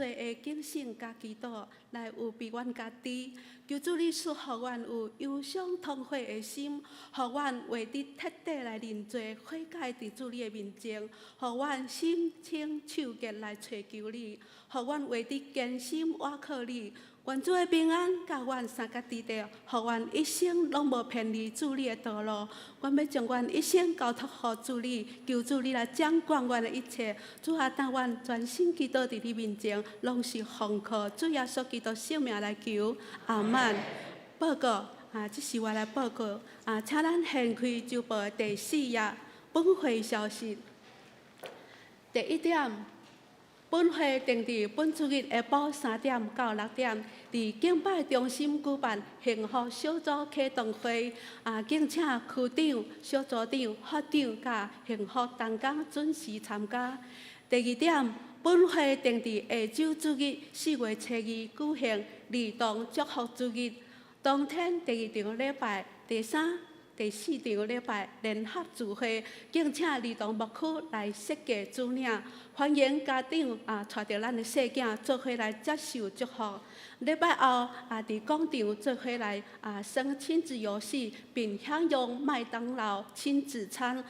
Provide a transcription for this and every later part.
侪的警醒甲祈祷来有庇阮家己。求主你赐予阮有忧伤痛悔的心，予阮为你彻底来认罪悔改伫主你的面前，予阮心清手洁来找求你，予阮为你坚心倚靠你。愿主的平安甲阮三甲地地，予阮一生拢无偏离主你的道路。阮要将阮一生交托予主你，求主你来掌管阮的一切。主啊，当阮全心祈祷伫你面前，拢是奉靠主耶稣基督圣名来求。阿们。报告这是我来报告请咱掀开周报的第4页本会消息。第1点。本会定伫本主日下晡3点到6点，伫敬拜中心举办幸福小组启动会。敬请区长、小组长、副长甲幸福同工准时参加。第2点，本会定伫下周主日4月7日举行儿童祝福主日，当天第2场礼拜、第3、第4场礼拜联合聚会，敬请儿童牧区来设计主领。欢迎家长带着咱的细囝做伙来接受祝福。礼拜后伫广场做伙来耍亲子游戏，并享用麦当劳亲子餐。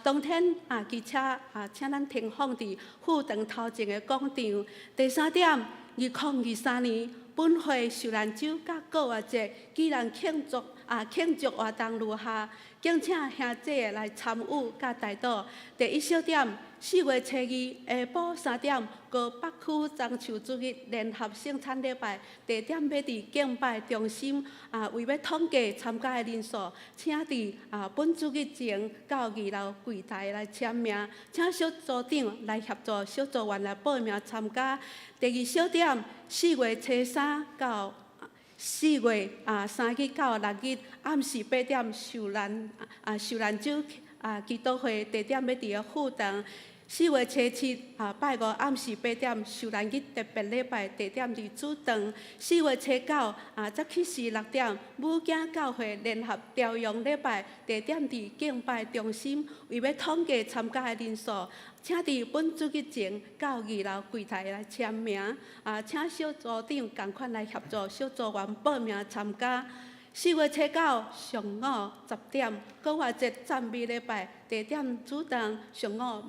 当天汽车请咱停放伫副堂头前的广场。第3点，2023年本会受难酒甲购物节既然庆祝活动如下，敬请兄姐来参与甲带导。第1小点，4月7日下晡3点，高北区樟树主日联合圣餐礼拜，地点要伫敬拜中心。为要统计参加的人数，请伫本主日前到2楼柜台来签名，请小组长来协助小组员来报名参加。第2小点，4月初3到4月3日到6日暗时8点受难酒祈祷会，地点要伫副堂。4月初7拜五暗时8点受难日特别礼拜，地点伫主堂。4月初9早起时6点母囝教会联合朝阳礼拜，地点伫敬拜中心。为要统计参加的人数，请伫本主日前到2楼柜台来签名。请小组长共款来协助小组员报名参加。4月初9上午10点高活节赞美礼拜，地点主堂。上午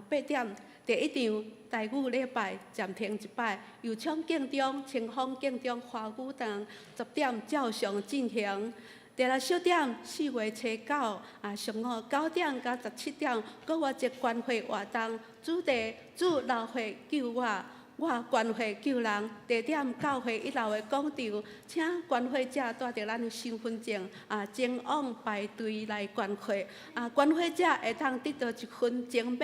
8点第1场台语礼拜暂停一摆，由唱敬中、清风敬中华语堂10点照常进行。第2小点4月初9上午9点到17点高活节关会活动，主题主老会救我关会救人，地点教会1楼的广场，请关会者带着咱的身份证前往排队来关会。关会者会当得到1份精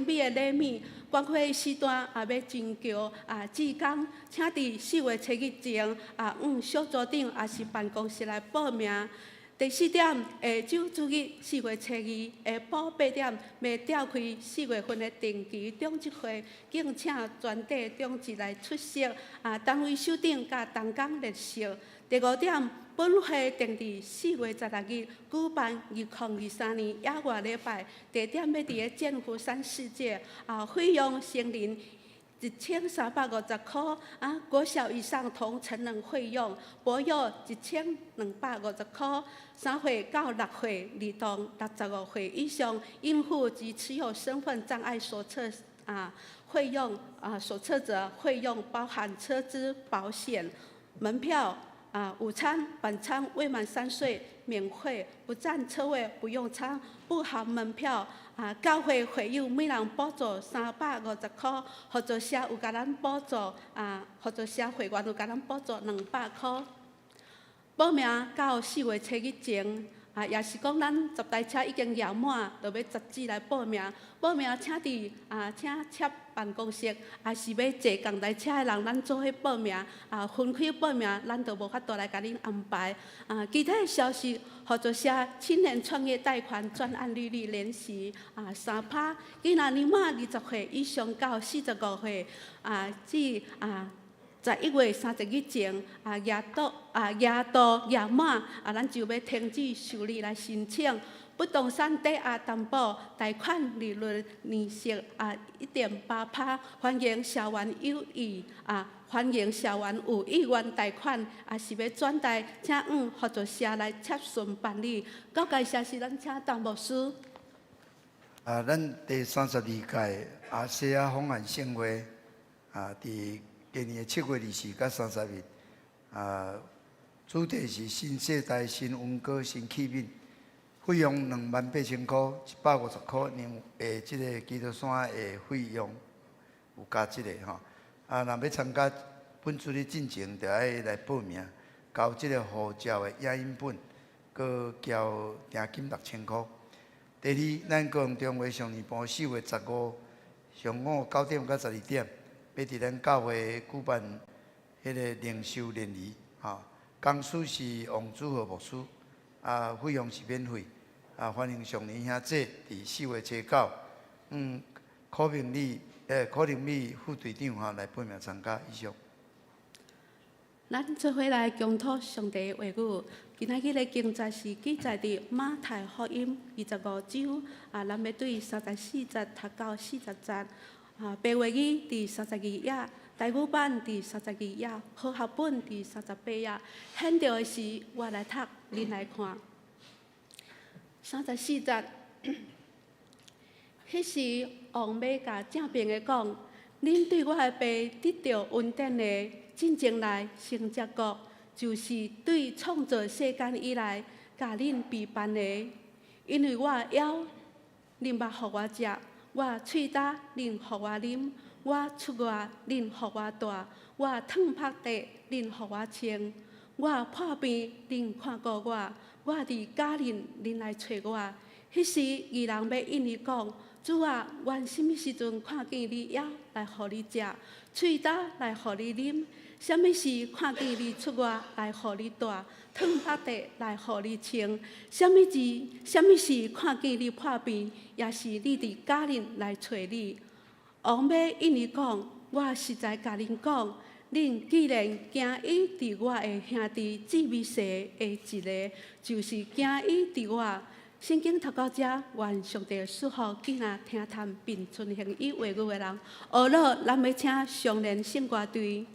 美的礼物。关会时段要增强志工，请伫4月7日前小组长也是办公室来报名。第4点，下周主日4月7日下晡8点，要召开4月份的定期中职会，敬请全体中职来出席。单位首长甲同工列席。第5点，本会定伫4月16日举办2023年野外礼拜，地点要伫剑湖山世界，费用成人1350块，国小以上同成人费用，保育1250块，3岁到6岁儿童65岁以上，孕妇及持有身份障碍手册费用手册者费用包含车资保险、门票。午餐、晚餐未满3岁免费，不占车位不用餐，不含门票。教会会友每人补助350块，合作社有甲咱补助合作社会员有甲咱补助200块。报名到4月7日前。也是讲，咱10台车已经摇满，就要截止来报名。报名请伫请插办公室，也是要坐共台车的人，咱做伙报名。分开报名，咱就无法度来甲恁安排。其他的消息，合作社青年创业贷款专案利率联席3%，囡仔年满20岁以上到45岁，至11月30日前，夜到夜满，咱就要停止受理来申请。不动产抵押担保贷款利率年息1.8%，欢迎社员有意欢迎社员有意愿贷款，也是要转贷，请合作社来切顺办理。到介绍是咱请陈牧师。咱第32届西亚方案盛会伫今年的7月24到30日，主题是新世代、新温哥、新气氛，费用28,000块，150块，因为即个基督山的费用有加即个吼。若要参加本次的进前，就爱来报名，交即个护照的影印本，佮交定金6000块。第二，咱高雄中华上年部4月15上午9点到12点，要伫咱教会举办迄个灵修联谊，讲师是王祖和牧师，费用是免费，欢迎上年兄弟伫4月19，柯林美副队长来报名参加，以上。咱做伙来共讨上帝的话语。今仔日的经节是记载伫马太福音25章，咱要对34节读到40节。白话语伫32页，台语版伫32页，和合本伫38页。显着的是，我来读，恁来看。34节，迄时王要甲正面的讲：恁对我的爸得到恩典的，进前来成接国。就是对创造世间以来，甲恁陪伴的，因为我枵，恁捌互我食；我喙焦，恁互我啉；我出外，恁互我住；我烫晒地，恁互我穿；我破病，恁看顾我；我伫家人，恁来找我。迄时，义人要应伊讲：主啊，阮什么时阵看见你枵来互你食，喙焦来互你啉？什么时看见你出外来互你住，烫晒地来互你穿？什么时看见你破病，也是你伫家人来找你？王要应伊讲：我实在甲恁讲，恁既然惊伊伫我的兄弟姊妹些的一个，就是惊伊伫我。圣经读到这，愿上帝赐福囡仔听谈并遵行伊话语的人。学了，咱要请上联圣歌队。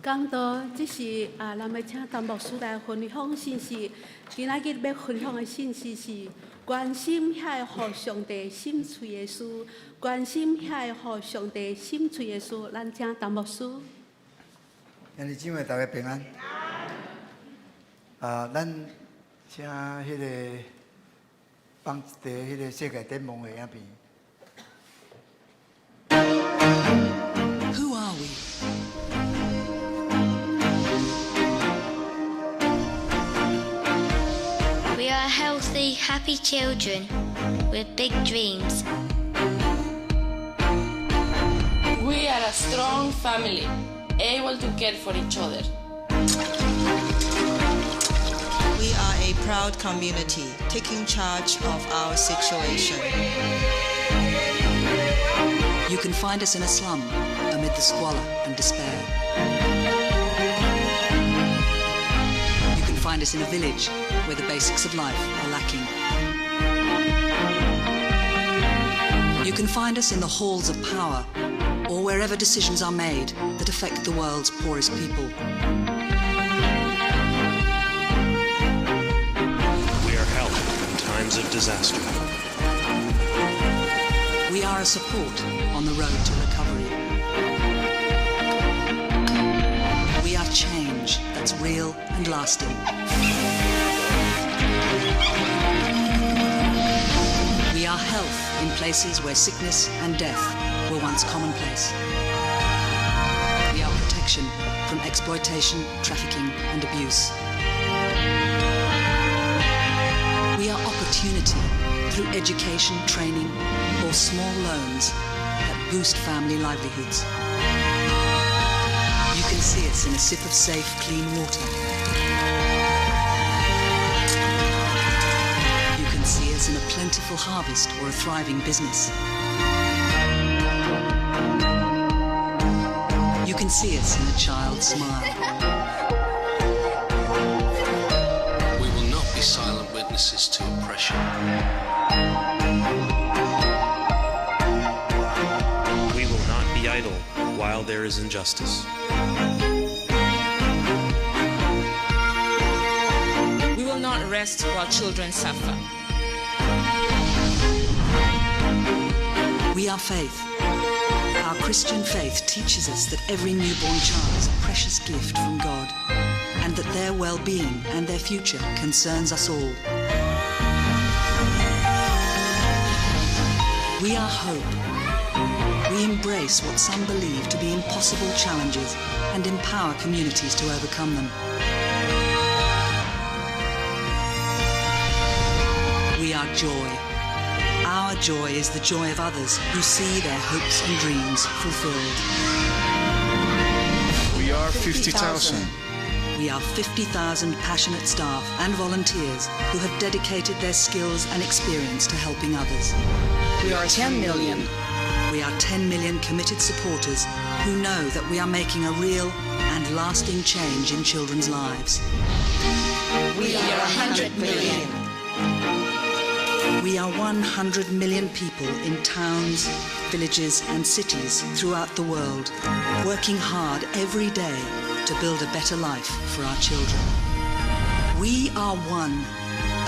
讲到这是咱要请陈牧师来分享信息。今仔日要分享的信息是关心遐互上帝心碎的事，关心遐互上帝心碎的事。咱请陈牧师。兄弟姊妹，大家平安。咱请迄个放一个迄个世界展望会影片。Who are we? We are healthy, happy children with big dreams. We are a strong family, able to care for each other. We are a proud community, taking charge of our situation. You can find us in a slum, amid the squalor and despair. You can find us in a village, where the basics of life are lacking. You can find us in the halls of power, or wherever decisions are made that affect the world's poorest people. We are help in times of disaster. We are a support on the road to recovery. We are change that's real and lasting. We are health in places where sickness and death were once commonplace. We are protection from exploitation, trafficking and abuse. We are opportunity through education, training or small loans that boost family livelihoods. You can see us in a sip of safe, clean water. You can see us in a plentiful harvest or a thriving business. You can see us in a child's smile. We will not be silent witnesses to oppression. We will not be idle while there is injustice. We will not rest while children suffer. We are faith. Our Christian faith teaches us that every newborn child is a precious gift from God, and that their well-being and their future concerns us all. We are hope. We embrace what some believe to be impossible challenges and empower communities to overcome them. We are joy. Our joy is the joy of others who see their hopes and dreams fulfilled. We are 50,000. We are 50,000 passionate staff and volunteers who have dedicated their skills and experience to helping others. We are 10 million. We are 10 million committed supporters who know that we are making a real and lasting change in children's lives. We are 100 million. We are 100 million people in towns, villages and cities throughout the world, working hard every day to build a better life for our children. We are one,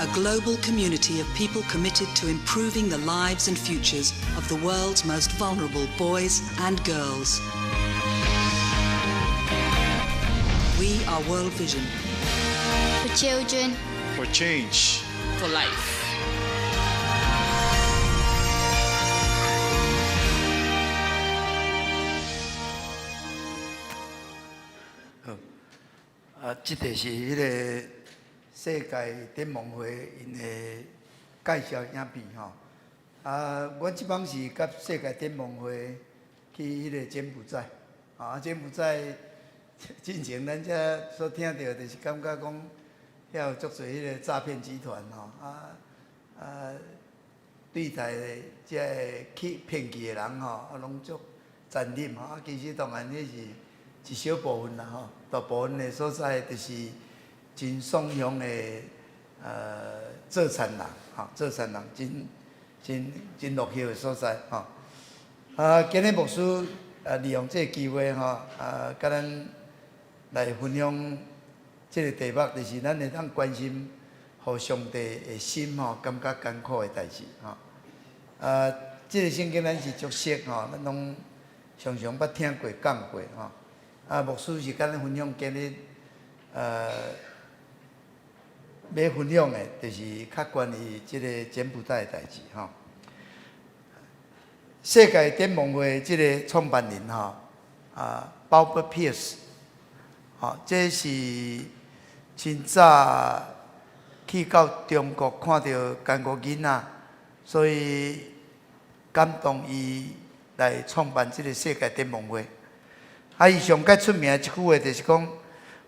a global community of people committed to improving the lives and futures of the world's most vulnerable boys and girls. We are World Vision. For children, For change. For life.这个是迄个世界展望会因的介绍影片吼。阮即帮是甲世界展望会去迄个柬埔寨，柬埔寨进前咱遮所听到，就是感觉讲遐有足侪迄个诈骗集团吼，对待即个去骗去的人吼，拢足残忍吼。其实当然迄是一小部分啦吼，大部分的所在就是真爽享的做产人吼，做产人真落后的所在吼。今日牧师利用这个机会吼，甲咱来分享这个题目，就是咱会当关心，互上帝的心吼，感觉艰苦的代志吼。这个圣经咱是熟悉吼，咱拢常常捌听过讲过吼。牧师是跟咱分享今日要分享的，就是较关于这个柬埔寨的代志吼。世界展望会这个创办人吼，Bob Pierce， 这是真早去到中国看到韩国囡仔，所以感动伊来创办这个世界展望会。伊上较出名的一句话就是讲，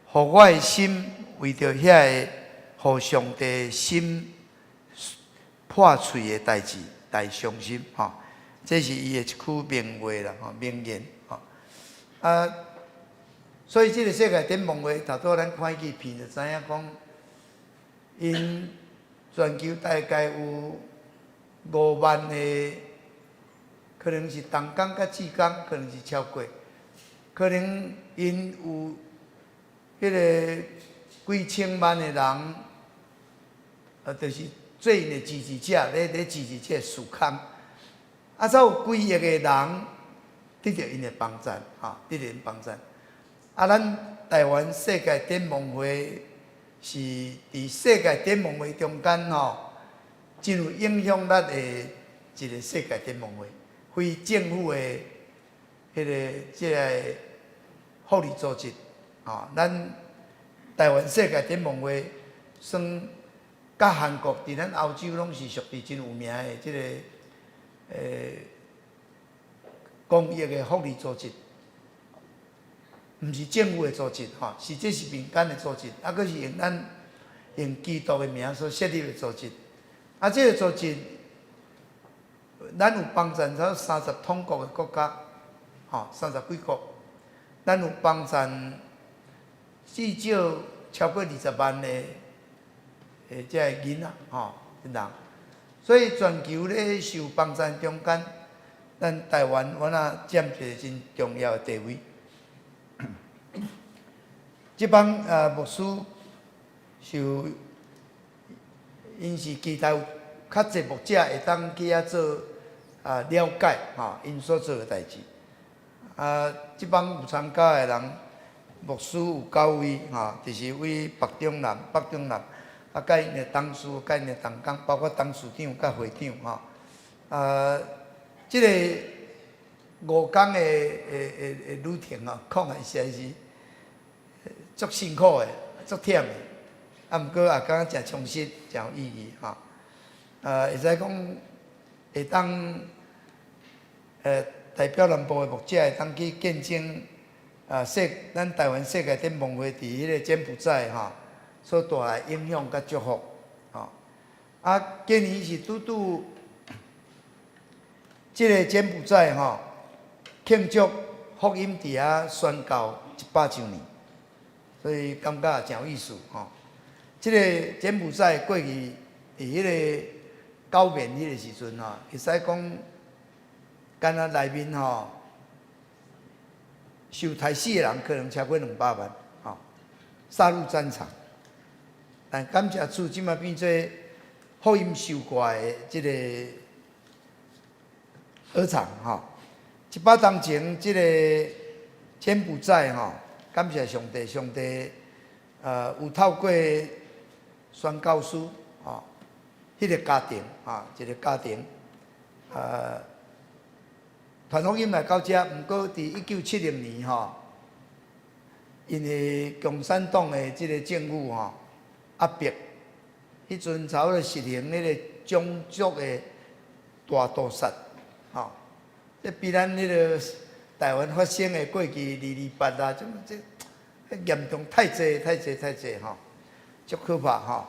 互我的心为着遐个互上帝的心破碎的代志来伤心吼。这是伊的一句名话啦，名言吼。所以这个世界展望会，头拄咱看纪片就知影讲，因全球大概有5万个，可能是东港甲志港，可能是超过，可能因有迄个几千万的人，就是做因的支持者，咧支持这个事工。才有几亿个人得到因的帮助，得到因帮助。咱台湾世界展望会是伫世界展望会中间真有影响力的一个世界展望会，非政府的迄个即个福利组织。咱台湾世界展望会算甲韩国伫咱欧洲拢是属于真有名的即个。公益的福利组织，毋是政府的组织是这是民间的组织，佫是用基督的名所设立的组织。这个组织，咱有帮衬超30通国的国家，30几国，咱有帮衬至少超过20万的这个囡仔人。所以全球咧受帮衬中间，咱台湾我那占一个真重要的地位。这帮牧师受因是期待有较侪牧者会当去遐做了解因所做的代志。这帮有参加的人，牧师有9位就是为北中南。甲因的董事，甲因的同工，包括董事长、甲会长即个5天的旅程看来实在是足辛苦的，足忝的。毋过也感觉诚充实，诚有意义会使讲会当代表南部的牧者会当去见证咱台湾世界展望会伫迄个柬埔寨所带来影响甲祝福，今年是拄这个柬埔寨庆祝福音伫遐宣告100周年，所以感觉也诚有意思这个柬埔寨过去伫迄个高棉迄个时阵会使讲，敢若内面受杀死的人可能超过200万杀入战场。但感谢主，即马变做福音受挂的即个鹅场100当前，即个柬埔寨感谢上帝，上帝有透过宣教师迄个家庭一个家庭传福音来到遮，毋过伫1970年因为共产党的即个政府压迫，迄阵差不多实行迄个种族的大屠杀，这比咱迄个台湾发生的过去228啊，这严重太济，足可怕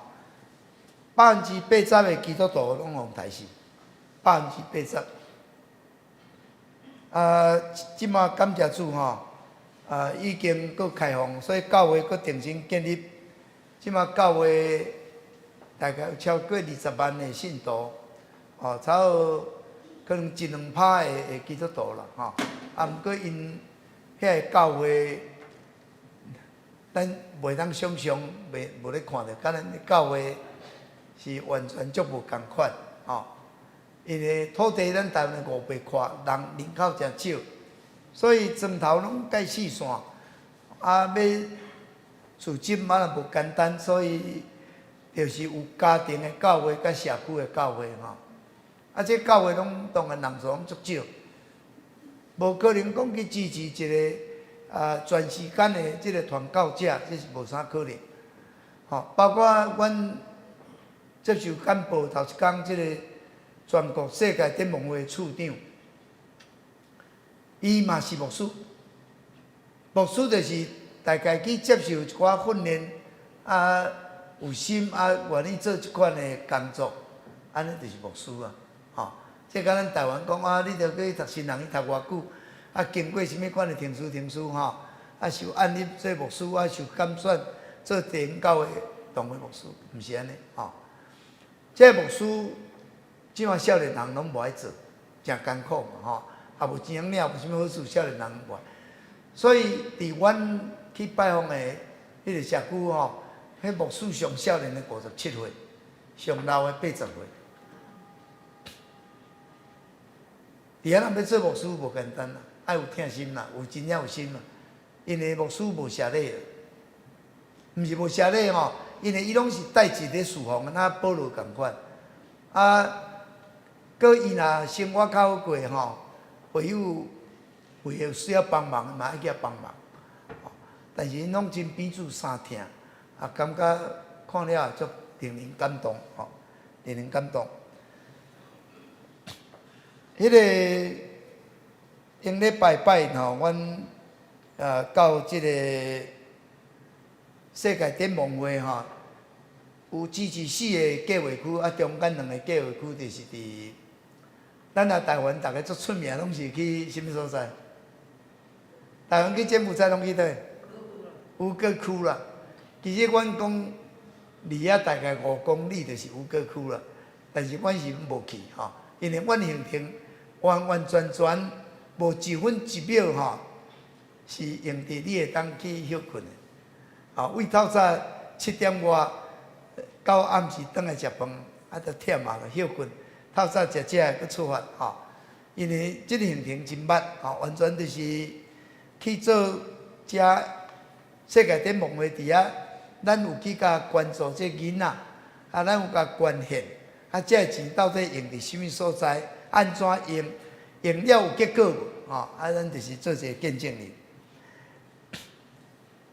80%的基督徒拢互杀死，80%。即马感谢主已经佫开放，所以教会佫重新建立。即马教会大概有超过20万的信徒，差不多可能1-2%的基督徒啦，毋过因遐个教会咱袂当想象，无咧看到，甲咱的教会是完全足无共款吼。因为土地咱台湾5倍宽，人口真少，所以砖头拢盖四线，要资金嘛也无简单，所以就是有家庭的教会甲社区的教会吼。这教会拢当然人数拢足少，无可能讲去支持一个全时间的这个传教者，这是无啥可能。包括阮接受简报头一天，这个全国世界展望会处长，伊嘛是牧师。牧师就是大概去接受一寡训练，有心愿意做这款的工作，安尼就是牧师啊。即甲咱台湾讲你着去读新人去读偌久，经过什么款的停书受按立做牧师，受拣选做地方教会堂会牧师，毋是安尼即个牧师，即马少年人拢无爱做，真艰苦嘛也无钱领，无啥物好处，少年人无爱。所以伫阮去拜访的迄个社区迄牧师上少年的57岁，上老的80岁。伫遐人要做牧师无简单啦，爱有疼心啦，有真正有心啦。因为牧师无邪礼，毋是无邪礼因为伊拢是带一个侍奉，那保罗共款。搁伊若生活较好过会有需要帮忙嘛，爱去遐帮忙。但是因拢真彼此相疼，感觉看了足令人感动令人感动。迄个用咧拜阮到即个世界展望会有支持4个计划区，中间2个计划区就是伫咱台湾，大家足出名，拢是去什么所在？台湾去柬埔寨拢去倒？吴哥窟啦。其实阮讲离遐大概5公里就是吴哥窟啦，但是阮是无去因为阮行程完完全全无1分1秒是用伫你会当去休困的。为透早7点外到暗时转来食饭，就忝就休困。透早食才出发因为这个行程真捌完全就是去做遮世界展望会伫遐，咱有去甲关注这囡仔，咱有甲捐献，这钱到底用伫什么所在？安怎用？用了有结果无？咱就是做一个见证人。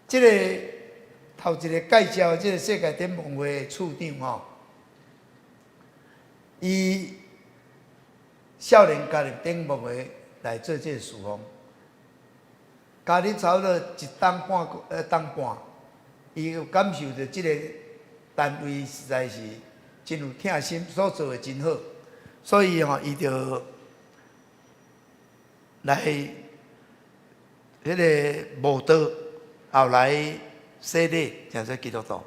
这个头一个介绍这个世界展望会处长伊少年加入展望会来做这个事奉，加入差不多1冬半，伊有感受到这个单位实在是真有疼心，所做的真好，所以伊就来迄个慕道，后来洗礼，成做基督徒。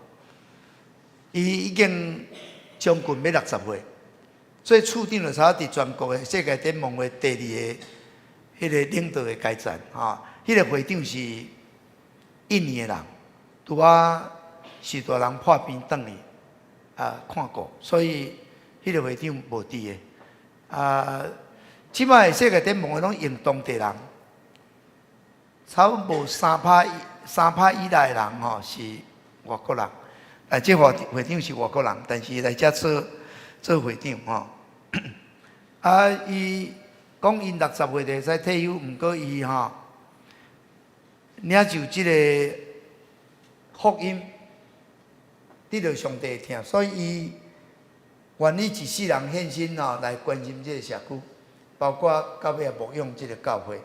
伊已经将近要60岁。做处长就差伫全国的世界展望会第2个迄个领导的阶层迄个会长是印尼的人，拄许大人破病转去看过，所以迄个会长无伫的即摆世界展望会拢用当地人，差不多3%以内的人是外国人，这会长是外国人，但是来遮做会长伊讲因60岁就会使退休，毋过伊领受即个福音，得到上帝的疼，所以伊愿意一世人献身来关心这个社区，包括到尾也牧养这个教会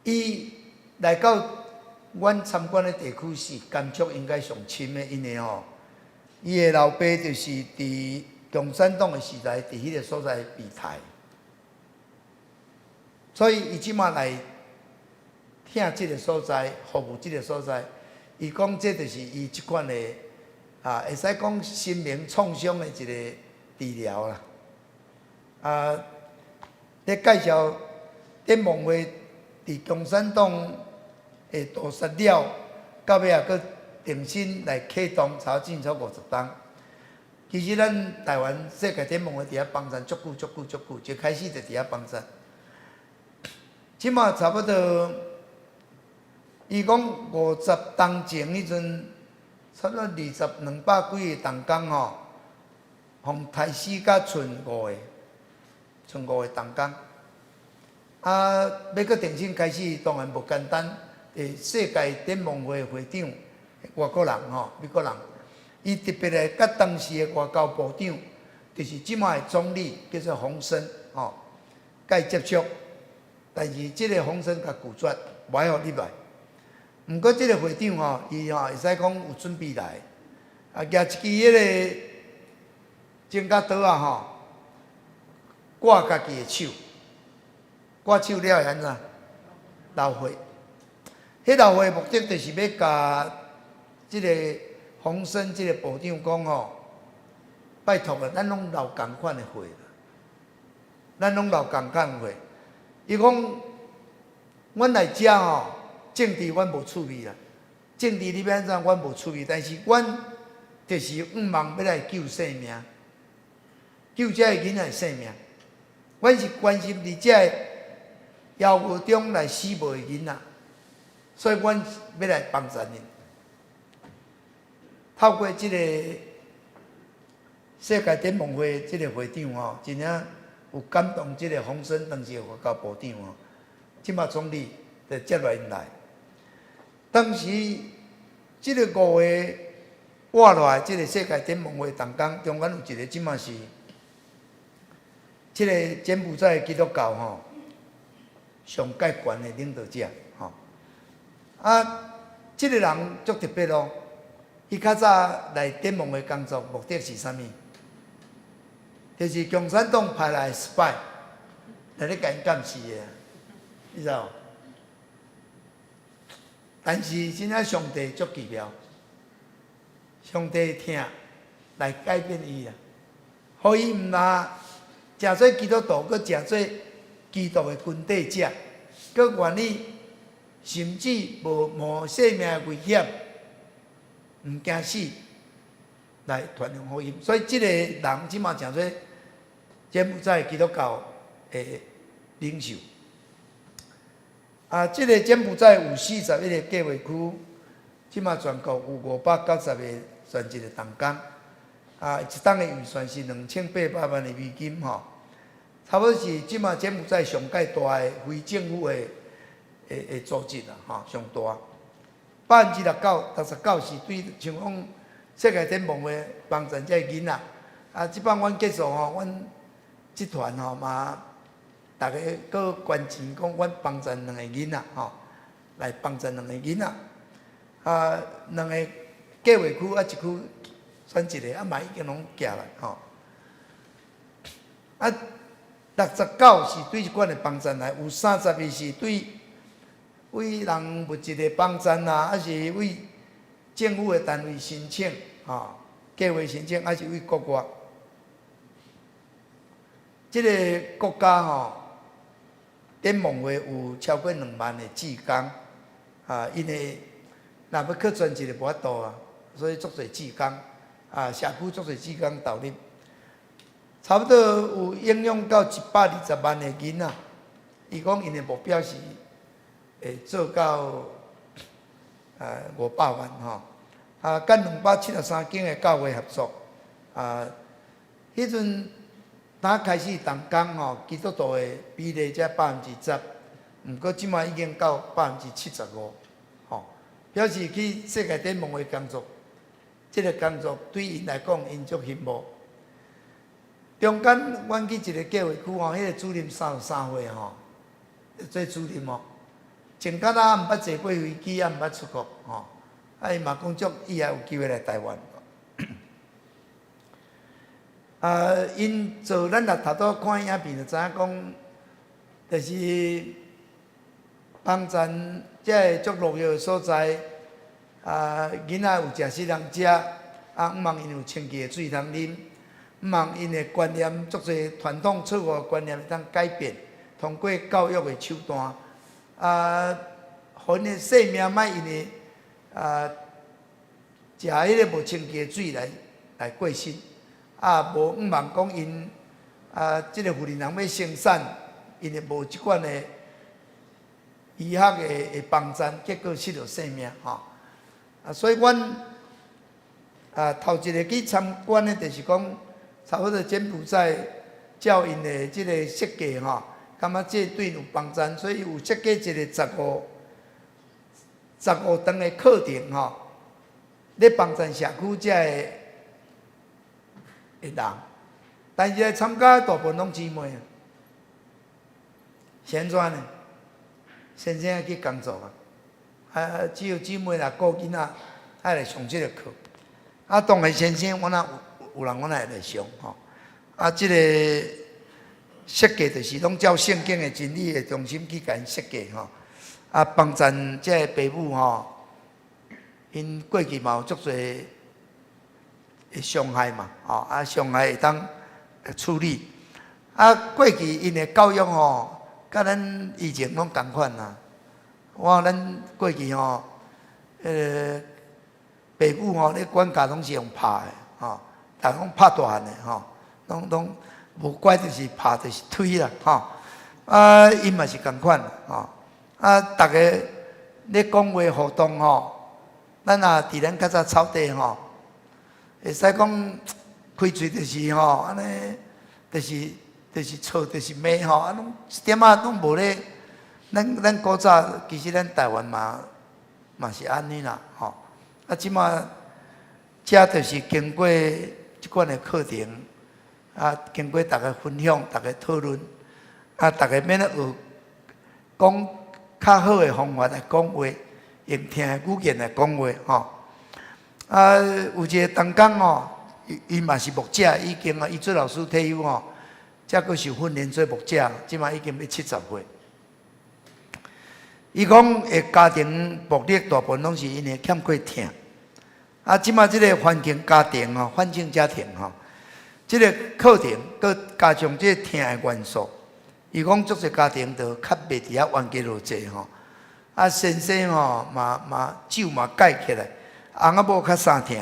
伊来到阮参观的地区是感触应该上深的，因为伊的老爸就是伫共产党的时代，伫迄个所在被杀，所以伊即马来听即个所在，服务即个所在。伊讲这就是伊即款的会使讲心灵创伤的一个治疗啦。咧介绍展望会伫共产党会屠杀了，到尾啊，佫重新来启动，超进超50档。其实咱台湾世界展望会伫遐帮衬足久，一开始就伫遐帮衬。即马差不多，伊讲50档前迄阵，差不多200几个档工吼，从开始甲剩5个，剩5个档工。啊，要搁重新开始，当然无简单。世界展望会会长外国人吼，美国人，伊特别来甲当时的外交部长，就是即卖的总理叫做洪森吼，甲伊接触。但是即个洪森甲拒绝，无爱互入来。毋过即个会长吼，伊吼会使讲有准备来，啊，举一支迄个剪刀刀啊吼，挂家己的手，挂手了会安怎？流血。迄流血的目的就是要甲即个洪森即个部长讲吼，拜托啊，咱拢流共款的血啦，咱拢流共款的血。伊讲，阮来遮吼，政治阮无趣味啦，政治你要安怎，阮无趣味，但是阮就是望要来救性命，救遮个囡仔的性命。阮是关心伫遮个夭磨中来死无的囡仔，所以阮要来帮助因。透过即个世界展望会即个会长吼，真正有感动即个洪森当时的外交部长吼，即马总理就接落因来。当时即个5个活落来，即个世界展望会同工，中间有一个即马是即个柬埔寨基督教吼上界悬的领导者吼。啊，即个人足特别咯，伊较早来展望会工作目的是啥物？就是共产党派来的 spy 来咧甲因监视的，你知道？但是真正上帝足奇妙，上帝听来改变伊啦，互伊毋但诚做基督徒，佮诚做基督的军队者，佮愿意甚至无冒性命的危险，毋惊死来传扬福音。所以即个人即马诚做柬埔寨基督教的领袖。啊，即个柬埔寨有41个计划区，即马全国有590个全职的同工。啊，一档的预算是2800万的美金吼，差不多是即马柬埔寨上界大的非政府的组织啦，吼，上大。69%是对像讲世界展望会帮助这囡仔。啊，即摆阮结束吼，阮集团吼嘛，大家搁捐钱，讲阮帮助2个囡仔吼，来帮助2个囡仔。啊，2个计划区啊，一区选一个，啊嘛已经拢寄来吼。啊，69是对即款的帮助来，有30个是对为人物质的帮助啦，还是为政府的单位申请吼，计划申请，还是为国外。即个国家吼，展望会有超过2万的志工，啊，因为若要去全职就无法度啊，所以足侪志工，啊，社区足侪志工投入，差不多有影响到120万的囡仔。伊讲因的目标是会做到500万吼，啊，甲273间的教会合作，啊，迄阵。呾开始动工吼，基督徒的比例才10%，毋过即马已经到75%，吼，表示去世界展望会工作，即个工作对因来讲，因足羡慕。中间阮去一个计划区吼，迄个主任33岁吼，做主任哦，前脚仔毋捌坐过飞机，也毋捌出国吼，啊伊嘛讲足以后有机会来台湾。啊，因做咱若头拄看影片就知影讲，就是帮助即个足落叶的所在，啊，囡仔有食食通食，啊，毋望因有清气的水通啉，毋望因的观念足侪传统错误的观念会当改变，通过教育的手段，啊，互因的性命莫因为食迄个无清气的水来过身，无毋茫讲因即个妇人人要生产，因为无即款的医学的帮衬，结果失了性命吼。所以阮头一个去参观的，就是讲差不多柬埔寨教因的即个设计吼，感觉这对有帮衬，所以有设计一个15堂的课程吼。咧帮衬社区遮的人，但是来参加大部分拢姊妹啊，是安怎呢？先生要去工作只有姊妹来顾囡仔，爱来上即个课。当然先生，我若有人我会来上吼。即个设计就是拢照圣经的真理的中心去甲因设计吼。帮衬遮个爸母吼。因过去嘛有足侪的伤害嘛，伤害会当处理。过去因的教育吼，甲咱以前拢同款啦。咱过去吼，爸母吼咧管教拢是用拍的，逐个拢拍大汉的拢无怪就是拍就是推啦，因嘛是同款逐个咧讲话互动吼。咱伫咱较早草地吼，会使讲开嘴就是安尼，就是吵就是骂拢一点拢无咧。咱古早其实咱台湾嘛是安尼啦即马遮就是经过即款的课程经过大家分享、大家讨论大家免咧学讲较好的方法来讲话。用听的语言来讲话有一个同工伊嘛是牧者，已经伊做老师退休才阁受训练做牧者，即马已经要70岁。伊讲的家庭暴力大部分拢是因为欠过疼即马即个环境家庭环境家庭即个课程阁加上即个疼的元素，伊讲足侪家庭就较袂伫遐冤家路济先生嘛酒嘛戒起来，翁仔某较相疼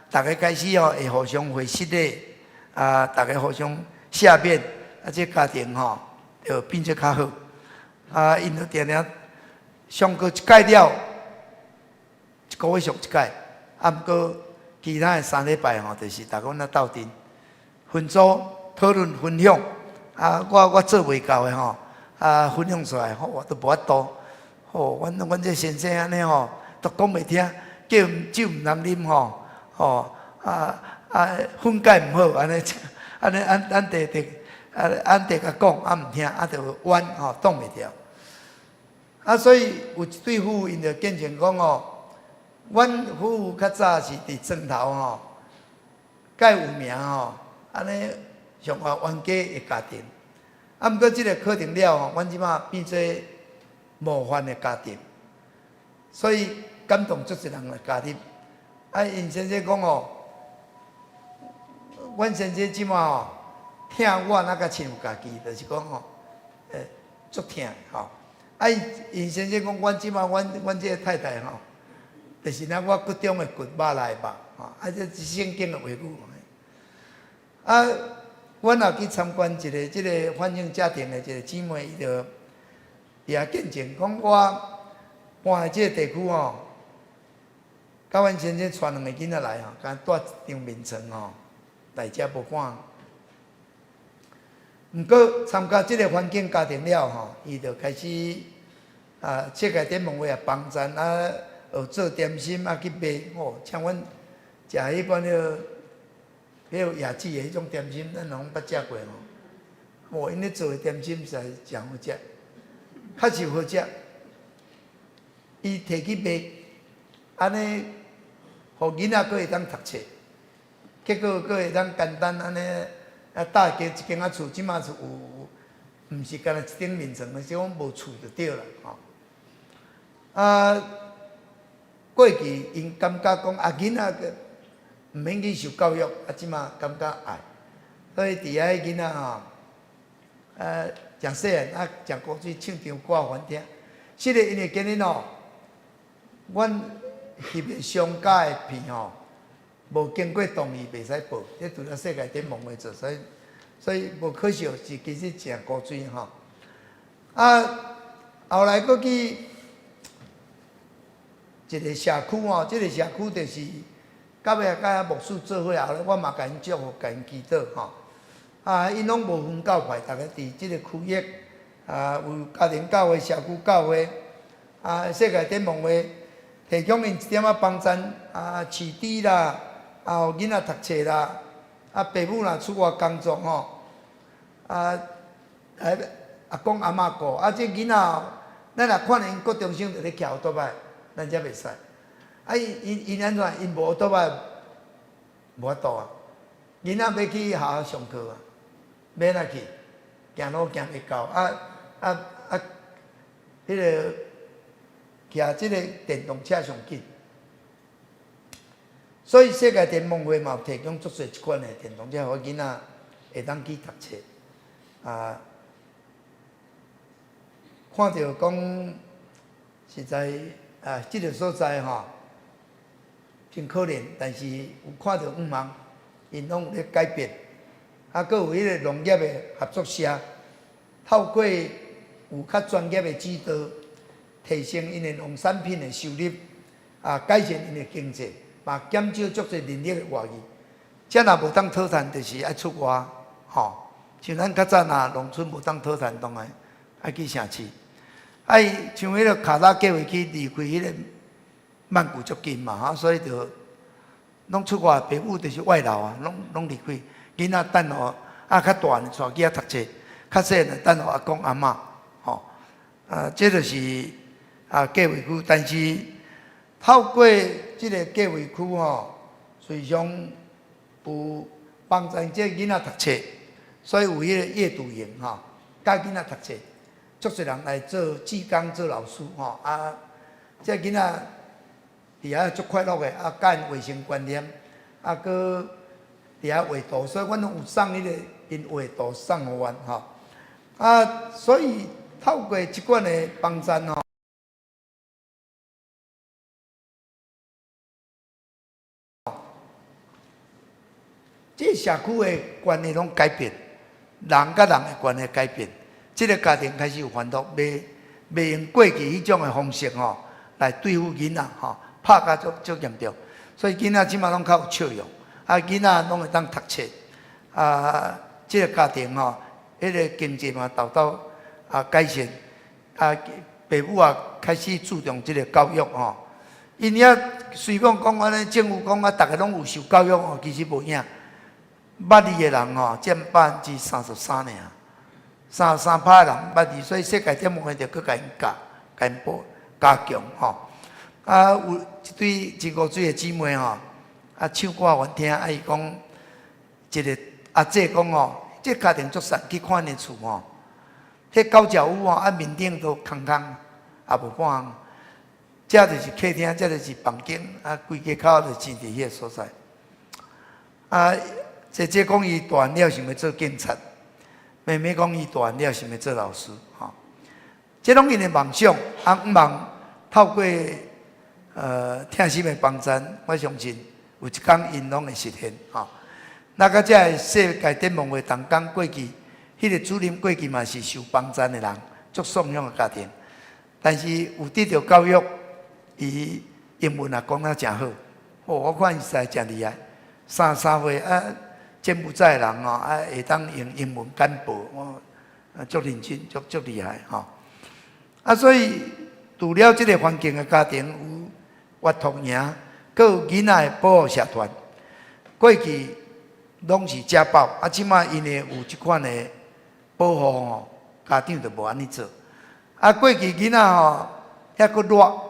大家开始会互相会失礼大家互相下面这家庭就变作较好因就定定上过一届了，一个月上一届毋过其他的3礼拜就是大家那斗阵分组讨论分享我做袂到的分享出来我都无法度。阮这先生安尼都讲袂听，叫酒毋通啉分解毋好，安尼按地甲讲毋听，就冤挡袂牢。所以有一对夫妇因就见证讲阮夫妇较早是伫庄头介有名安尼上话冤家的家庭。毋过即个课程了阮即马变做模范的家庭，所以感动足一人的家庭。因先生讲阮先生即马疼我那甲亲有家己，就是讲足疼因先生讲阮即马阮这个太太就是咱我骨中的骨，肉内肉这是圣经的话语。阮也去参观一个即个反映家庭的一个姊妹，伊就也见证讲我搬的即个地区甲阮先生带2个囡仔来甲带一张面床来遮无赶。毋过参加即个环境家庭了伊就开始切开点问话帮衬学做点心去卖像阮食迄款迄夜市的迄种点心，咱拢捌食过因咧做的点心实在真好食。较是好食，伊摕去卖，安尼，互囡仔佫会当读册，结果佫会当简单安尼搭一间厝，即马是有，毋是干那一顶面床，是讲无厝就对啦过去因感觉讲囡仔毋免去受教育，即马感觉爱，所以伫遐囡仔诚细汉，诚古锥唱张歌互阮听。是的，因为今日哦，阮翕的上架的片哦，无经过同意袂使播，这除了世界顶盟会做，所以无可惜是其实真古锥吼。后来佫去一个社区哦，这个社区就是到尾甲牧师做伙，后来我嘛甲因祝福，甲因祈祷吼。因拢无分教派，大家伫即个区域有家庭教会、社区教会世界顶盟会提供因一点仔帮衬饲猪啦，有囡仔读册啦，爸母若出外工作吼，阿公阿嬷顾，这囡仔咱若看因国中生伫咧骑奥多摆，咱才袂使。因安怎？因无奥多摆，无法度啊。囡仔要去学校上课啊，免哪去，行路行袂到。迄个骑即个电动车上紧。所以世界电梦会嘛有提供足侪一款的电动车，互囡仔会当去读册。看到讲实在即个所在吼，真可怜，但是有看到忙，因拢有咧改变。佫有迄个农业的合作社，透过有较专业的指导，提升因的农产品的收入，改善因的经济，嘛减少足侪人力的活动。这若无当讨产，就是爱出外，吼。像咱较早若农村无当讨产，当然爱去城市。像迄个卡拉计划去离开迄个曼谷足近嘛，所以就拢出外，爸母就是外劳啊，拢离开。囡仔等候较大带去读册，较细呢等候阿公阿嬷，吼，这就是计划区。但是透过这个计划区吼，随常有帮助这囡仔读册，所以有迄个阅读营吼，教囡仔读册，足侪人来做志工做老师吼，这囡仔伫遐足快乐的，教因卫生观念，佫伫遐画图，所以阮拢有送迄个因画图送互阮吼。所以透过即款的帮衬吼，这社区的关系拢改变，人甲人的关系改变，这个家庭开始有烦恼，袂用过去迄种的方式吼来对付囡仔吼，拍甲足严重，所以囡仔即马拢较有笑容。囡仔拢会当读册，即个家庭吼，迄个经济嘛豆豆改善，爸母开始注重即个教育吼。因遐虽讲安尼，政府讲逐个拢有受教育吼，其实无影。捌字的人吼占33%尔，33%的人捌字，所以世界顶盟会着佮甲因加强吼。有一对真古水的姊妹吼。唱歌阮听，伊讲一个阿姐讲哦，这家庭足善，去看因厝吼，迄九条屋哦，面顶都空空，也无半项。这就是客厅，这就是房间，规家口就住伫迄个所在。姐姐讲伊大汉了想要做警察，妹妹讲伊大汉了想要做老师，吼。这拢因的梦想，毋望透过听心的帮衬，我相信。有一天因拢会实现吼。那个这世界顶盟会同工过去，迄个主任过去嘛是受帮衬的人，足颂养的家庭。但是有得到教育，伊英文也讲得真好。我看伊实在真厉害。33岁柬埔寨人吼，会当用英文简报，足认真，足厉害吼。所以除了这个环境的家庭有活童营。佫有囡仔的保护社团，过去拢是家暴，即马因为有即款的保护吼，家长就无安尼做。过去囡仔吼，遐佫热，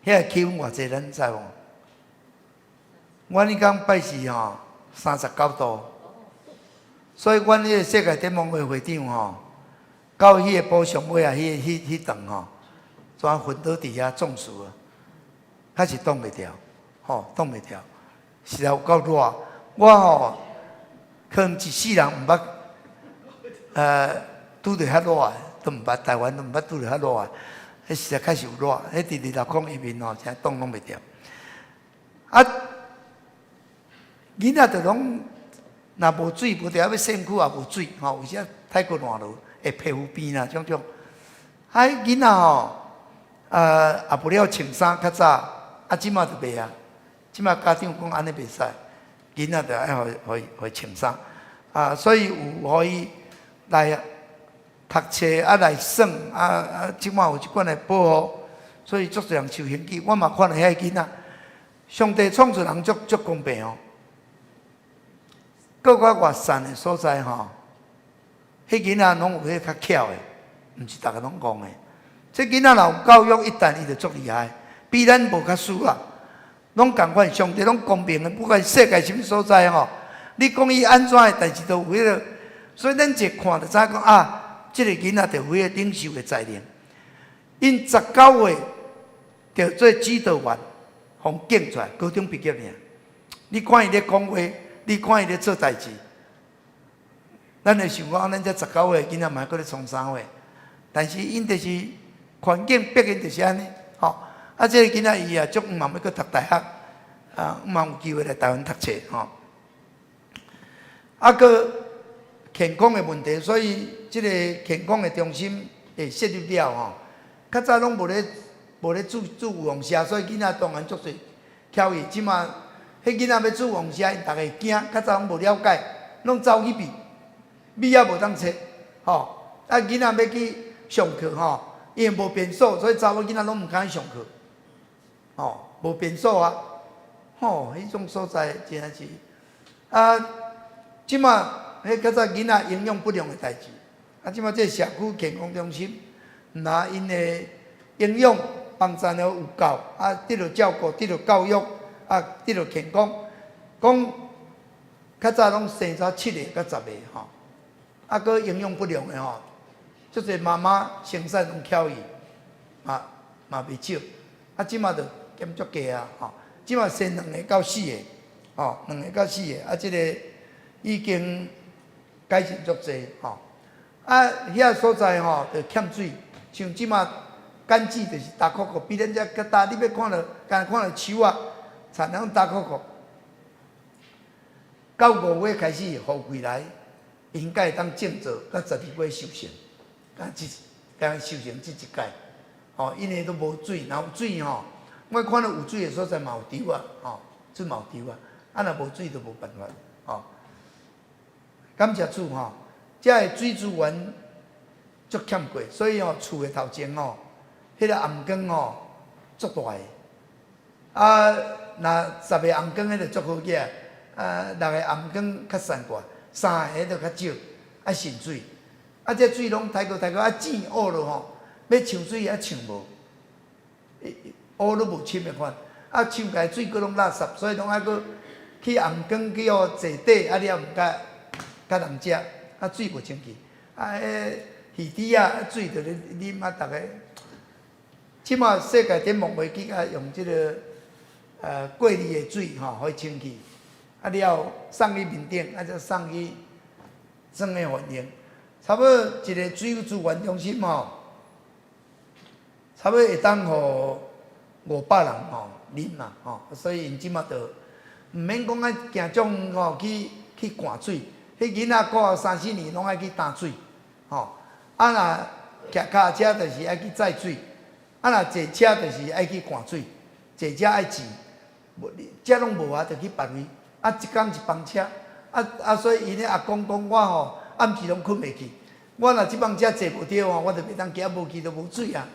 遐气温偌济，咱知无？阮迄讲拜四吼，39度，所以阮迄个世界顶盟会会长吼，到迄个保上尾迄顿吼，全昏倒伫遐中暑啊！还是挡袂牢，吼，挡袂牢，实在有够热。我吼，可能一世人毋捌，拄着遐热，都毋捌台湾都毋捌拄着遐热啊，迄实在开始有热，迄伫日头空下面吼，真冻拢袂掉。啊，囡仔就拢若无水，无得要身躯也无水吼，有时太过热落，会皮肤病啦种种。啊，囡仔吼，也不了穿衫较早，即马就袂啊，即马家长讲安尼袂使，囡仔就爱互伊穿衫。所以有互伊来读册来耍即马有一款的保护，所以足侪人受刑期。我嘛看到遐囡仔，上帝创造人足公平哦。各个外散的所在吼，迄囡仔拢有迄较巧的，毋是逐个拢讲的。这囡仔若有教育，一旦伊就足厉害，比咱无较输啊。拢共款，上帝拢公平的，不管世界什么所在吼。你讲伊安怎的代志都有迄个，所以咱一看就知讲即个囡仔就有迄个领袖的才能。因19岁就做指导员，互拣出来，高中毕业尔。你看伊咧讲话，你看伊咧做代志，咱会想讲，咱这19岁囡仔嘛搁咧创啥货？但是因就是环境逼因就是安尼，吼。即个囡仔伊也足毋茫要搁读大学，毋茫有机会来台湾读册，吼。个健康的问题，所以即个健康的中心会设立了吼。较早拢无咧煮有红虾，所以囡仔当然足侪巧伊。即马迄囡仔要煮红虾，因逐个惊，较早拢无了解，拢走去比，米也无当切，吼。囡仔要去上课吼，因为无便所，所以查某囡仔拢毋敢去上课，吼，无便所啊，吼，迄种所在真是即马迄较早囡仔营养不良的代志，即马这社区健康中心，拿因的营养帮助了有够，得到照顾，得到教育，得到健康。讲较早拢生才7个到10个吼，搁营养不良的吼，足侪妈妈生产拢巧伊，嘛袂少，即马就减足低啊，吼，即马生2个到4个，吼，2个到4个，即个。已经改善足侪吼，遐所在吼就欠水，像即马干季就是大窟窟，比咱遮较大，你要看到，干看到树啊，田拢大窟窟。到5月开始雨季来，应该会当种植，到12月收成，刚收成即一届，吼，因为都无水，若有水吼，我看到有水的所在嘛有稻啊，吼，水嘛有稻啊，若无水就无办法，吼。感谢主吼，遮个水资源足欠过，所以厝的头前迄个红光足大个。若10个红光，迄就足好起来。6个红光较散挂，3个就较少，渗水。这水拢太过，井乌落吼，要抢水也抢无，乌都无深的款。抢起来水佫拢垃圾，所以拢爱佫去红光去坐底，你也毋甲人食，水无清气，鱼池水就咧啉逐个。即马世界展望袂记用即个过滤的水吼，互伊清气。了送去面顶，再送去庄的反应。差不多一个水资源中心吼，差不多会当互500人吼啉啦吼，所以因即马就毋免讲行种吼去灌水。迄囡仔过3-4年拢爱去担水，吼。若骑脚车就是爱去载水，若坐车就是爱去灌水，坐车爱钱，遮拢无就去别位。一工一班车，所以因咧阿公讲我吼暗时拢困袂去。我若即班车坐无着吼，我就袂当行无去，就无水啊。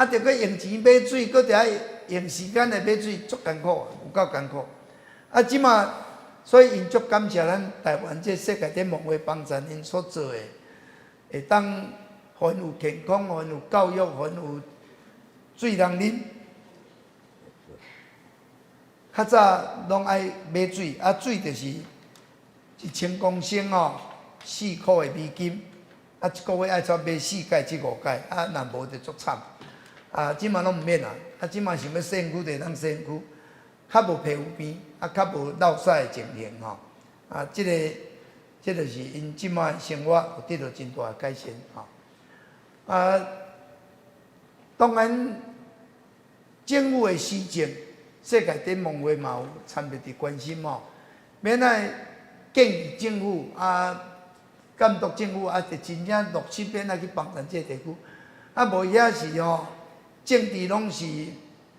着搁用钱买水，搁着用时间来买水，足艰苦，有够艰苦。即马。所以，因足感谢咱台湾这世界展望会帮助因所做的，会当互因有健康，互因有教育，互因有水通啉。较早拢爱买水，水就是1000公升4块的美金，一个月爱差买4届至5届，若无就足惨。即马拢毋免啦，即马想要洗身躯就当洗身躯。较无皮肤病，较无落屎的情形吼。这就是因即摆生活有得到真大的改善吼。当然，政府的施政，世界展望会嘛有参别伫关心哦。免来建议政府监督政府就真正落实免来去帮助这个地区。无遐是政治拢是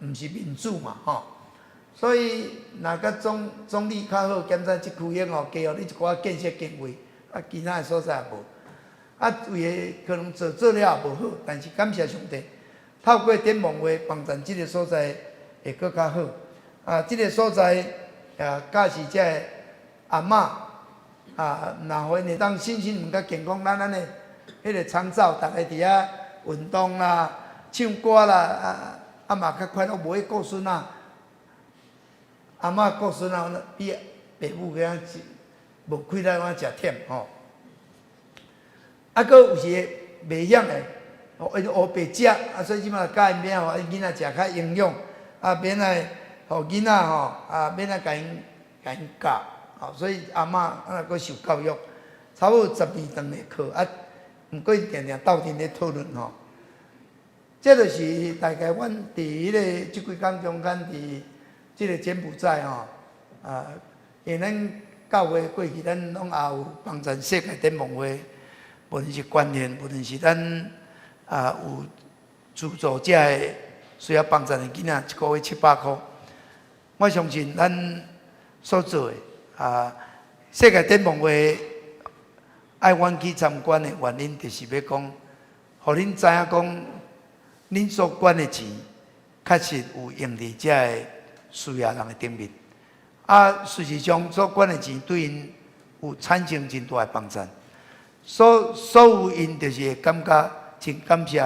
毋是民主嘛所以若甲总理较好，检查即区域加互你一寡建设经费，其他的所在也无。为个可能做了也无好，但是感谢上帝，透过展望会帮助即个所在会搁较好。即个所在假是即个阿嬷若会呢当身心较健康，咱的迄个创造，逐个伫遐运动啦、唱歌啦，嘛较快乐，无迄顾孙阿嬷顾孙比爸母个无快乐安食忝搁有时袂晓诶，学白食所以即马教因免互囡仔食较营养，免来互囡仔免来甲因教所以阿嬷搁受教育，差不多12堂的课毋过因定定斗阵咧讨论这就是大概阮伫迄个即几工中间伫即个柬埔寨因为咱教会过去咱拢也有帮助世界展望会。无论是观念，无论是咱有资助这个需要帮助的囡仔，一个月700块。我相信咱所做的世界展望会爱阮去参观的原因，就是要讲，互恁知影讲，恁所捐的钱，确实有用伫这个需要人的顶面。事实上所捐的钱对因有产生真大的帮助。所有因就是会感觉真感谢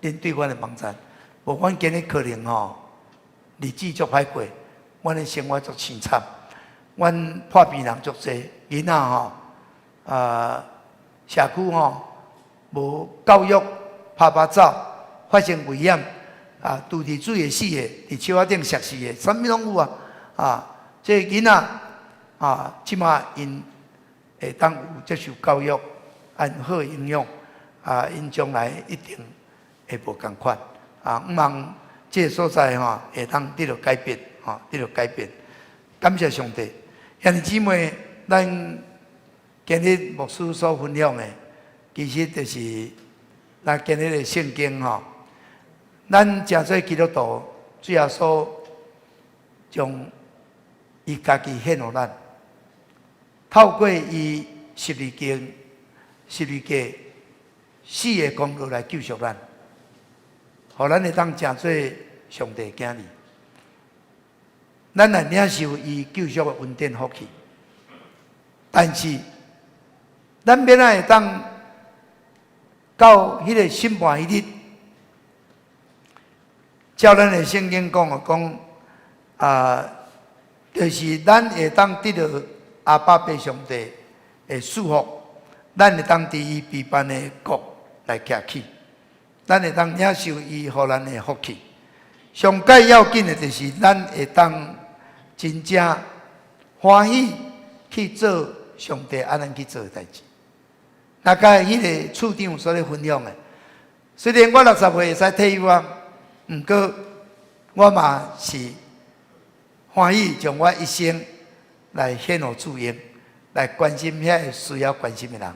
恁对阮的帮助，无阮今日可能日子足歹过，阮的生活足凄惨，阮破病人足济，囡仔社区无教育，拍走，发生危险拄伫水会死的，伫树仔顶摔死的，啥物拢有这囡仔即马因会当有接受教育。按好营养因将来一定会无共款毋望这个所在会当得到改变得到改变。感谢上帝，兄弟姊妹，咱今日牧师所分享的，其实就是咱今日的圣经咱真做基督徒，最后所将伊家己献予咱，透过伊12经。12个4个功劳来救赎咱，互咱会当真做上帝囝儿，咱来领受伊救赎的恩典福气。但是，咱免会当到迄个审判迄日，照咱的圣经讲就是咱会当得到阿爸爸上帝的祝福。咱会当伫伊被办的国来徛起，咱会当领受伊互咱的福气。上界要紧的就是咱会当真正欢喜去做上帝按咱去做的代志。那甲迄个处长所咧分享的，虽然我60岁会使退休毋过我嘛是欢喜将我一生来献予主耶，来关心遐需要关心的人。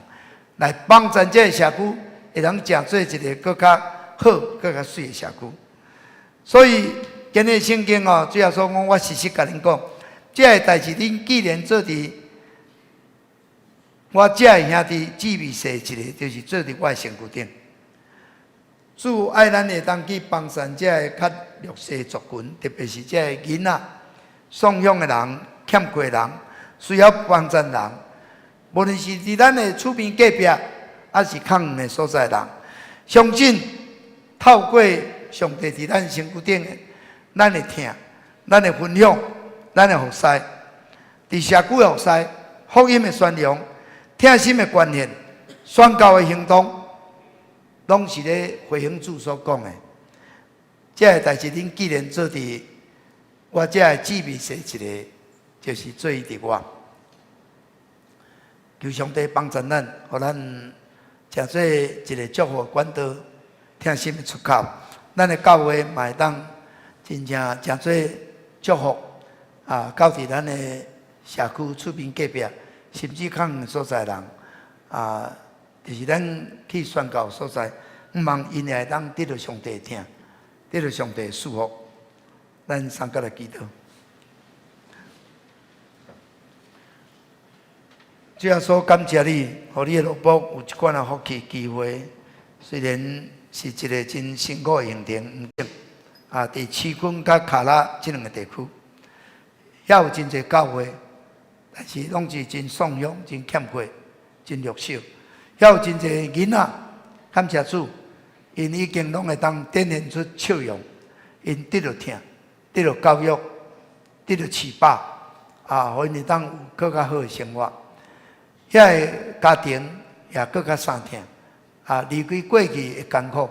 来帮助这个社区，会当成做一个更较好、更较水的社区。所以今日圣经最后所讲，我实甲恁讲，这个代志恁既然做伫我这个兄弟姊妹说一个，就是做伫我的身躯顶。主爱咱会当去帮助这个较弱势族群，特别是这个囡仔、丧丧的人、欠缺的人、需要帮助的人。无论是伫咱的厝边隔壁，还是较远的所在人，相信透过上帝伫咱身躯顶，咱会听，咱会分享，咱会服侍，伫社区的服侍，福音的宣扬，听心的观念，宣教的行动，拢是咧回应主所讲的。这个代志恁既然做伫我这个姊妹说一个，就是做伊伫我。求上帝帮助咱，互咱真做一个祝福的管道，疼心的出口。咱的教会嘛会当真正做祝福啊，到伫咱的社区厝边隔壁，甚至较远所在人啊，就是咱去宣告所在，毋望因会当得到上帝的疼，得到上帝的祝福。咱三个来祈祷。主耶稣，感谢你，互你的罗卜有一款的福气机会，虽然是一个真辛苦的行程，啊，伫市区甲卡拉这两个地区，也有真侪教会，但是拢是真丧养、真欠缺、真弱小，也有真侪囡仔，感谢主，因已经拢会当展现出笑容，因得到疼，得到教育，得到饲饱，啊，互因会当有更较好的生活。遐个家庭也更较生疼，啊，离开过去的艰苦，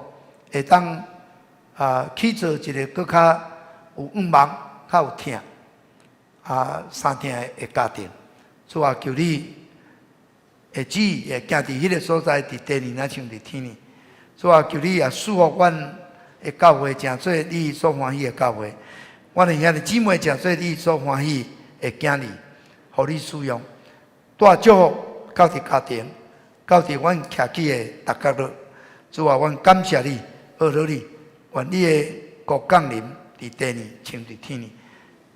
会当去做一个更较有愿望、较有疼生疼的家庭。主啊，求你会旨意会行伫迄个所在，伫地里，若像伫天里。主啊，求你也祝福阮的教会，诚做你所欢喜的教会。阮的兄弟姊妹，诚做你所欢喜的囝儿，互你使用，带祝福。到伫家庭，到伫阮徛起的逐角落，主啊，阮感谢你，学了你，愿你的国降临伫地里，像伫天里。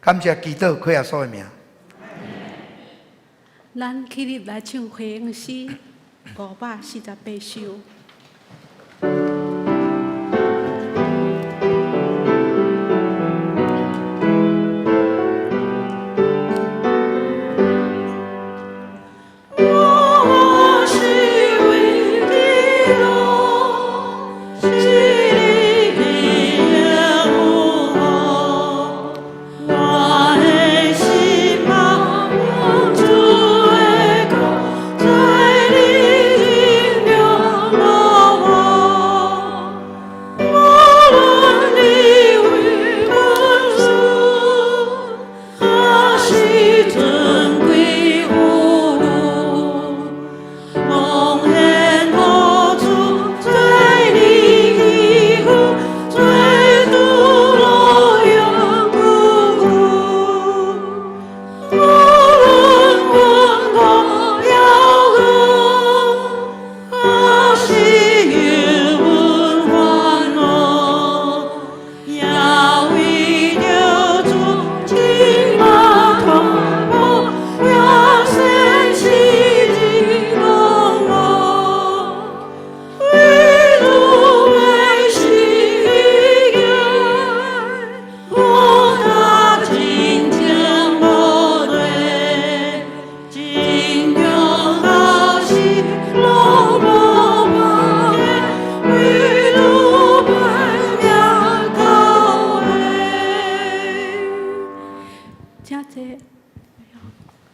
感谢基督chris耶稣的名。咱起立来唱回应诗548首。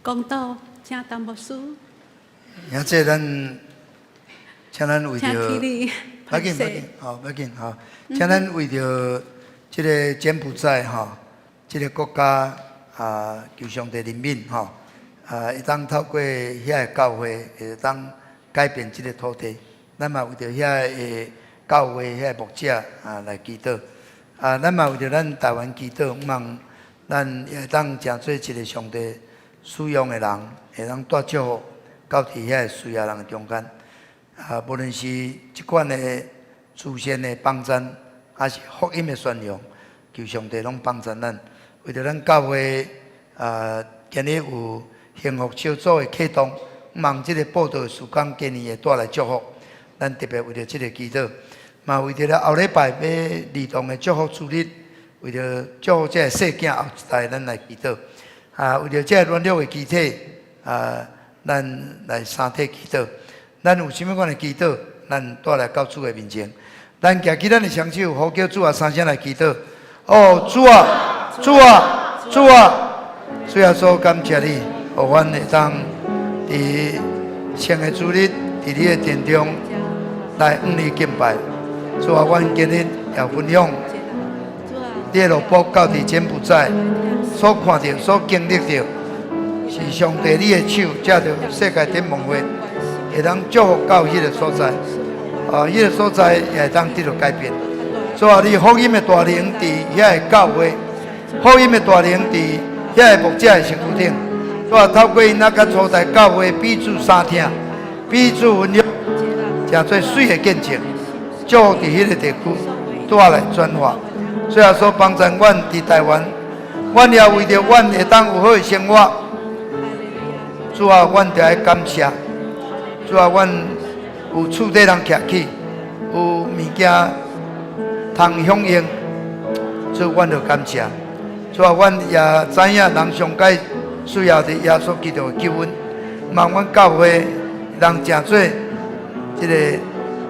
公道，请陈牧师。也即咱，请咱为着，不要紧，不要紧，请咱为着即个柬埔寨即个国家求上帝怜悯会当透过遐个教会，会当改变即个土地。咱嘛为着遐个教会遐个牧者来祈祷。咱嘛为着咱台湾祈祷，希望咱也会当诚做一个上帝使用的人，会当带祝福到伫遐个需要人的中间。无论是即款的祖先的帮衬，还是福音的宣扬，求上帝拢帮衬咱。为着咱教会今日有幸福小组的启动，希望即个报道的时间今年会带来祝福。咱特别为着即个祈祷，嘛为着了后礼拜要儿童的祝福主日，为着祝福这个细囝后一代，咱来祈祷。为着这个软弱的肢体，咱来三体祈祷。咱有啥物款的祈祷，咱带来到主的面前。咱举起咱的双手，呼叫主啊三声来祈祷。哦，主啊，主啊，主啊！主耶稣，感谢你，互阮会当伫圣的主日，伫你的殿中来向你敬拜。主啊，阮今日也分享你的路报到伫柬埔寨所看到、所经历到，是上帝你的手，借着世界展望会，会当祝福到迄个所在。迄个所在也会当得到改变。所以你福音的大灵伫遐个教会，福音的大灵伫遐个牧者的身躯顶。所以透过因那个初代教会彼此相听，彼此分享，诚做水的见证，祝福伫迄个地区拄啊来转化。所以说帮助阮伫台湾，阮也为着阮会当有好的生活。主啊，阮就爱感谢。主啊，阮有厝底通徛起，有物件通享用，所以阮就感谢。主啊，阮也知影人上界需要的耶稣基督的救恩，望阮教会人诚做一个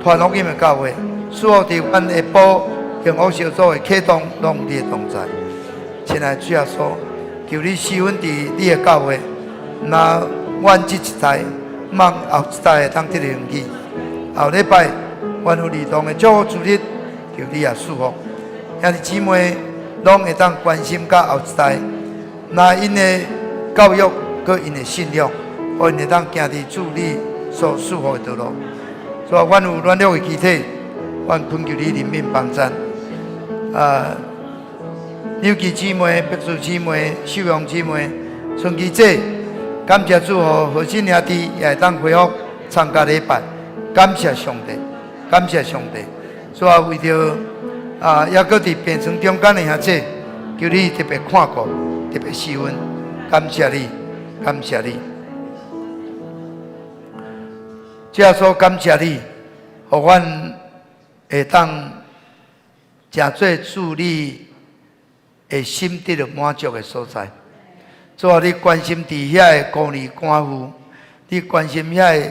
传福音的教会，使我伫阮下晡幸福小组的启动拢你的同在。亲爱的主耶稣，求你施恩伫你的教会，那阮这一代。望后一代会当得到荣誉。后礼拜，阮有儿童的祝福主日，求你也祝福。兄弟姊妹拢会当关心甲后一代，那因的教育，佮因的信仰，互因会当行伫主你所祝福的道路。所以，阮有软弱的肢体，阮恳求你怜悯帮赞。纽基姊妹、白树姊妹、秀阳姊妹、春琪姐。感谢主，何信兄弟也会当恢复参加礼拜，感谢上帝，感谢上帝。所以为着也搁伫病床中间的兄弟，求你特别看顾，特别施恩，感谢你，感谢你。这样说感谢你，互阮会当诚做主你的心得到满足的所在。主啊，你关心伫遐个孤儿寡妇，你关心遐个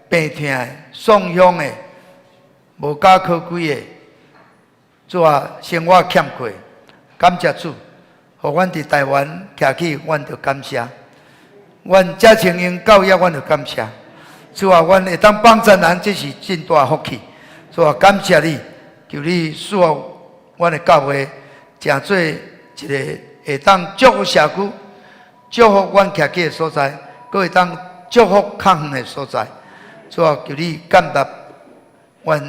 病痛的、丧乡的、无家可归的，主啊，生活欠缺，感谢主，互阮伫台湾徛起，阮就感谢；阮遮清英教育，阮就感谢。主啊，阮会当帮助人，这是真大福气。主啊，感谢你，求你使阮的教会，诚做一个会当祝福社区。祝福阮徛起的所在，阁会当祝福较远的所在。主啊，求你感答阮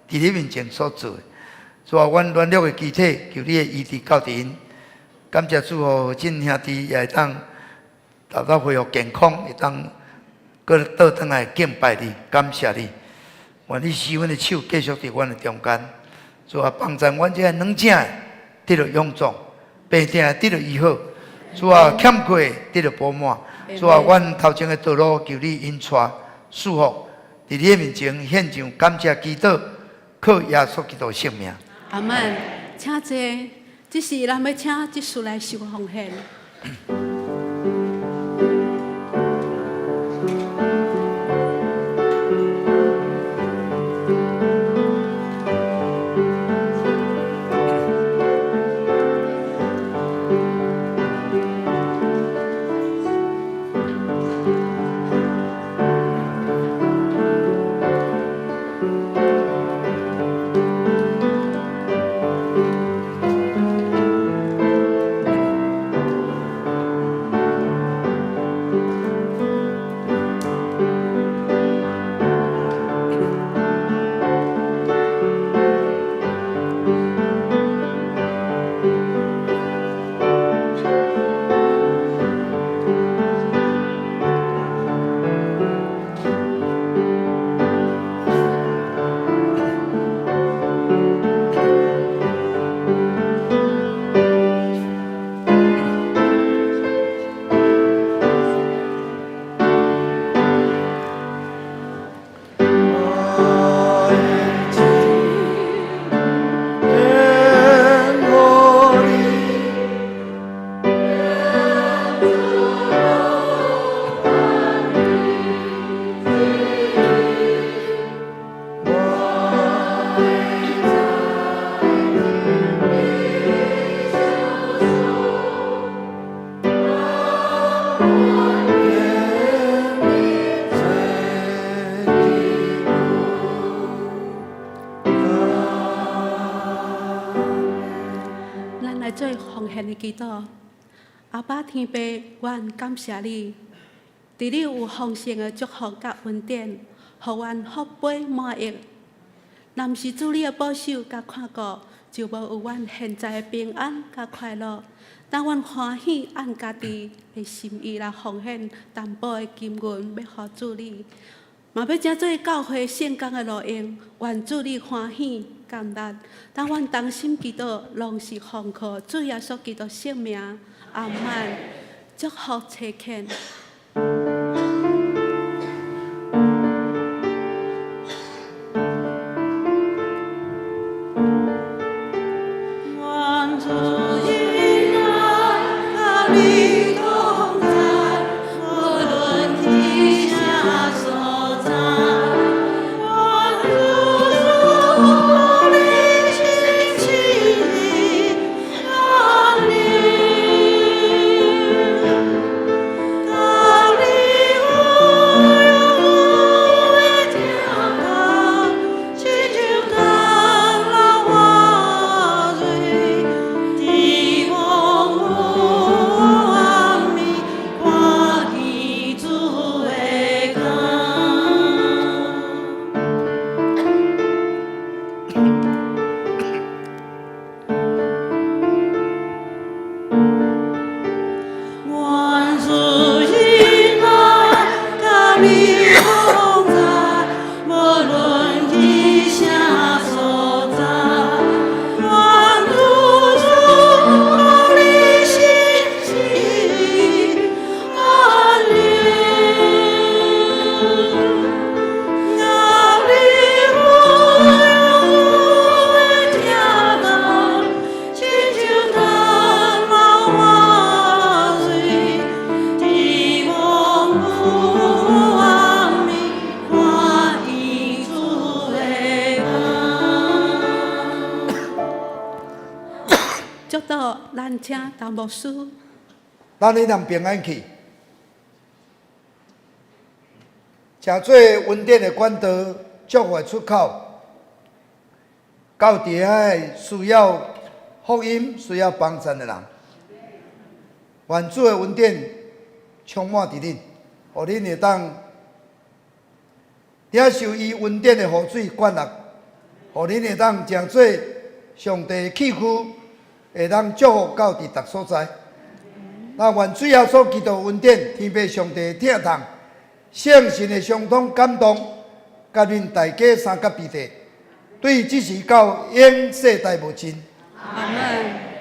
伫你面前所做的。主啊，阮软弱的肢体，求你的医治到伫因。感谢主哦，真兄弟也会当豆豆恢复健康，会当阁倒转来敬拜你，感谢你。愿你施恩的手继续伫阮的中间。主啊，帮助阮这个软正得到勇壮，病痛得到医好。主啊，欠缺得到饱满。主啊，阮头前的道路求你引带祝福，伫你的面前献上感谢祈祷，靠耶稣基督的性命。阿门。请坐，这是咱要请这次来受奉献。做奉献的祈祷，阿爸天父，阮感谢你，伫你有丰盛的祝福甲恩典，互阮福杯满溢，若毋是主你的保守甲看顾，就无有阮现在的平安甲快乐。当阮欢喜按家己的心意来奉献淡薄的金银，要互主你，嘛要正做教会圣工的路用，愿主你欢喜感恩。当阮同心祈祷，拢是奉靠主耶稣基督圣名，阿们。祝福车恳。祝祷咱请陈牧师。咱你通平安去，诚做恩典的管道，祝福的出口，到底下需要福音、需要帮助的人，愿主的恩典充满伫恁，互恁会当领受伊恩典的雨水灌入，互恁会当诚做上帝的器具，会当祝福到伫逐所在。那愿主耶稣基督恩典，天父上帝的疼痛，圣神的相通感动，甲恁大家三甲彼得，对即时到永世代无尽。阿门。